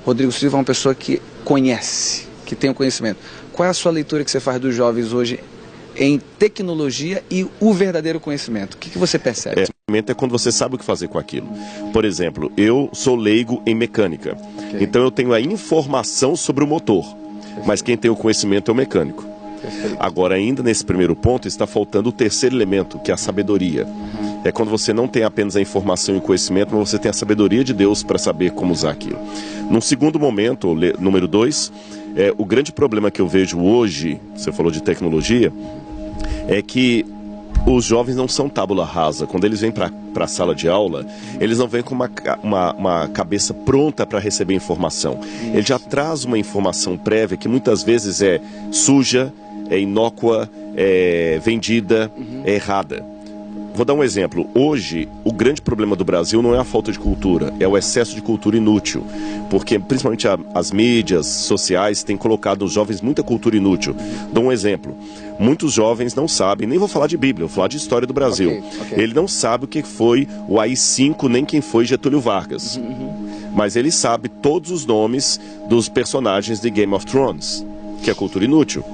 Rodrigo Silva é uma pessoa que conhece, que tem o conhecimento. Qual é a sua leitura que você faz dos jovens hoje em tecnologia e o verdadeiro conhecimento? O que você percebe? É quando você sabe o que fazer com aquilo. Por exemplo, eu sou leigo em mecânica. Okay. Então eu tenho a informação sobre o motor. Perfeito. Mas quem tem o conhecimento é o mecânico. Perfeito. Agora, ainda nesse primeiro ponto, está faltando o terceiro elemento, que é a sabedoria. É quando você não tem apenas a informação e o conhecimento, mas você tem a sabedoria de Deus para saber como usar aquilo. Num segundo momento, número 2, o grande problema que eu vejo hoje, você falou de tecnologia, é que os jovens não são tábula rasa. Quando eles vêm para a sala de aula, eles não vêm com uma cabeça pronta para receber informação. Ele já traz uma informação prévia que muitas vezes é suja, é inócua, é vendida, é errada. Vou dar um exemplo. Hoje, o grande problema do Brasil não é a falta de cultura, é o excesso de cultura inútil. Porque, principalmente, as mídias sociais têm colocado nos jovens muita cultura inútil. Dou um exemplo. Muitos jovens não sabem, nem vou falar de Bíblia, vou falar de história do Brasil. Okay. Ele não sabe o que foi o AI-5, nem quem foi Getúlio Vargas. Mas ele sabe todos os nomes dos personagens de Game of Thrones, que é cultura inútil.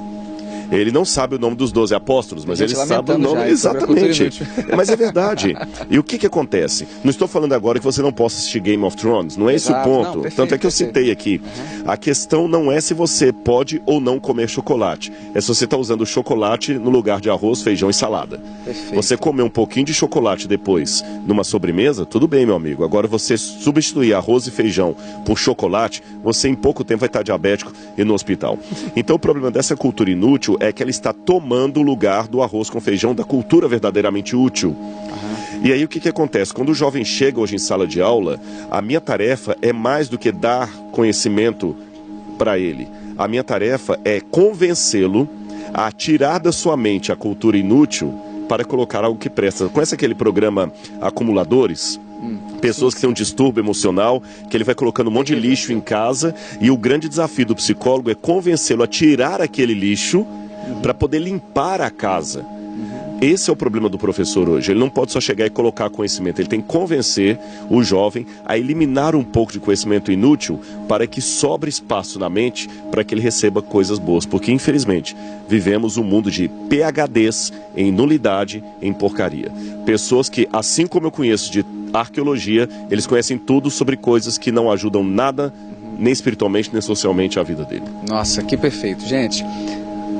Ele não sabe o nome dos 12 apóstolos, mas ele sabe o nome. Exatamente. Mas é verdade. E o que acontece? Não estou falando agora que você não possa assistir Game of Thrones, não é esse o ponto. Não, perfeito, tanto é que eu citei aqui. A questão não é se você pode ou não comer chocolate. É se você está usando chocolate no lugar de arroz, feijão e salada. Perfeito. Você comer um pouquinho de chocolate depois numa sobremesa, tudo bem, meu amigo. Agora você substituir arroz e feijão por chocolate, você em pouco tempo vai estar diabético e no hospital. Então o problema dessa cultura inútil é que ela está tomando o lugar do arroz com feijão, da cultura verdadeiramente útil. E aí o que acontece? Quando o jovem chega hoje em sala de aula, a minha tarefa é mais do que dar conhecimento para ele. A minha tarefa é convencê-lo a tirar da sua mente a cultura inútil para colocar algo que presta. Conhece aquele programa Acumuladores? Pessoas que têm um distúrbio emocional, que ele vai colocando um monte de lixo em casa, e o grande desafio do psicólogo é convencê-lo a tirar aquele lixo para poder limpar a casa. Esse é o problema do professor hoje. Ele não pode só chegar e colocar conhecimento. Ele tem que convencer o jovem a eliminar um pouco de conhecimento inútil para que sobre espaço na mente para que ele receba coisas boas. Porque, infelizmente, vivemos um mundo de PhDs em nulidade, em porcaria. Pessoas que, assim como eu conheço de arqueologia, eles conhecem tudo sobre coisas que não ajudam nada, nem espiritualmente, nem socialmente, a vida dele. Nossa, que perfeito. Gente,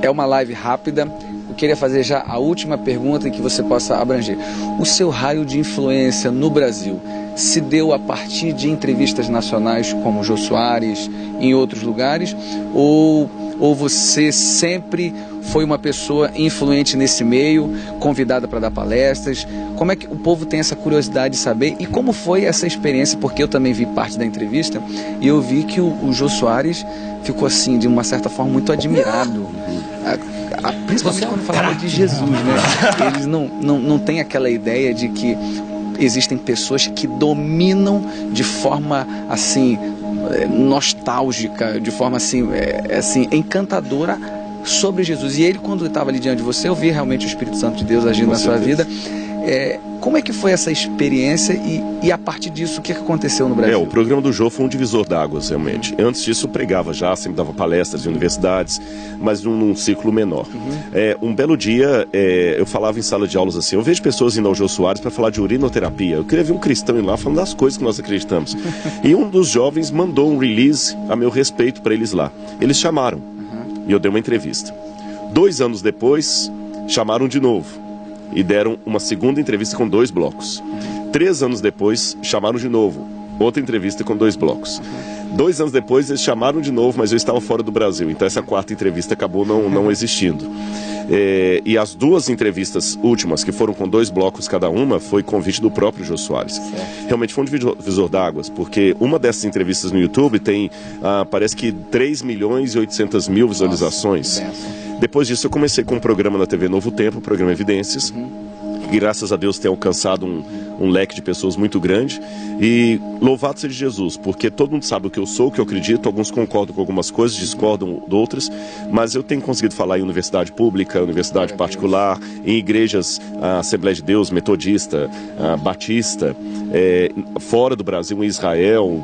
é uma live rápida. Eu queria fazer já a última pergunta em que você possa abranger. O seu raio de influência no Brasil se deu a partir de entrevistas nacionais como Jô Soares, em outros lugares, ou você sempre foi uma pessoa influente nesse meio, convidada para dar palestras? Como é que o povo tem essa curiosidade de saber? E como foi essa experiência? Porque eu também vi parte da entrevista e eu vi que o Jô Soares ficou assim, de uma certa forma, muito admirado. Principalmente quando falava de Jesus, né? Eles não têm aquela ideia de que existem pessoas que dominam de forma assim nostálgica, de forma assim encantadora sobre Jesus. E ele, quando estava ali diante de você, eu vi realmente o Espírito Santo de Deus agindo na sua vida. Como é que foi essa experiência e a partir disso, o que aconteceu no Brasil? O programa do Jô foi um divisor d'águas, realmente. Antes disso, eu pregava já, sempre dava palestras em universidades, mas num ciclo menor. Um belo dia, eu falava em sala de aulas assim, eu vejo pessoas indo ao Jô Soares para falar de urinoterapia. Eu queria ver um cristão ir lá falando das coisas que nós acreditamos. E um dos jovens mandou um release a meu respeito para eles lá. Eles chamaram, e eu dei uma entrevista. 2 anos depois, chamaram de novo. E deram uma segunda entrevista com 2 blocos. 3 anos depois, chamaram de novo. Outra entrevista com 2 blocos. 2 anos depois, eles chamaram de novo, mas eu estava fora do Brasil. Então essa 4ª entrevista acabou não existindo. E as 2 entrevistas últimas, que foram com 2 blocos cada uma, foi convite do próprio Jô Soares. Realmente foi um divisor d'águas, porque uma dessas entrevistas no YouTube tem, parece que 3.800.000 visualizações. Depois disso eu comecei com um programa na TV Novo Tempo, o programa Evidências, que graças a Deus tem alcançado um leque de pessoas muito grande. E louvado seja Jesus, porque todo mundo sabe o que eu sou, o que eu acredito, alguns concordam com algumas coisas, discordam de outras, mas eu tenho conseguido falar em universidade pública, universidade particular, em igrejas, Assembleia de Deus, Metodista, Batista, fora do Brasil, em Israel,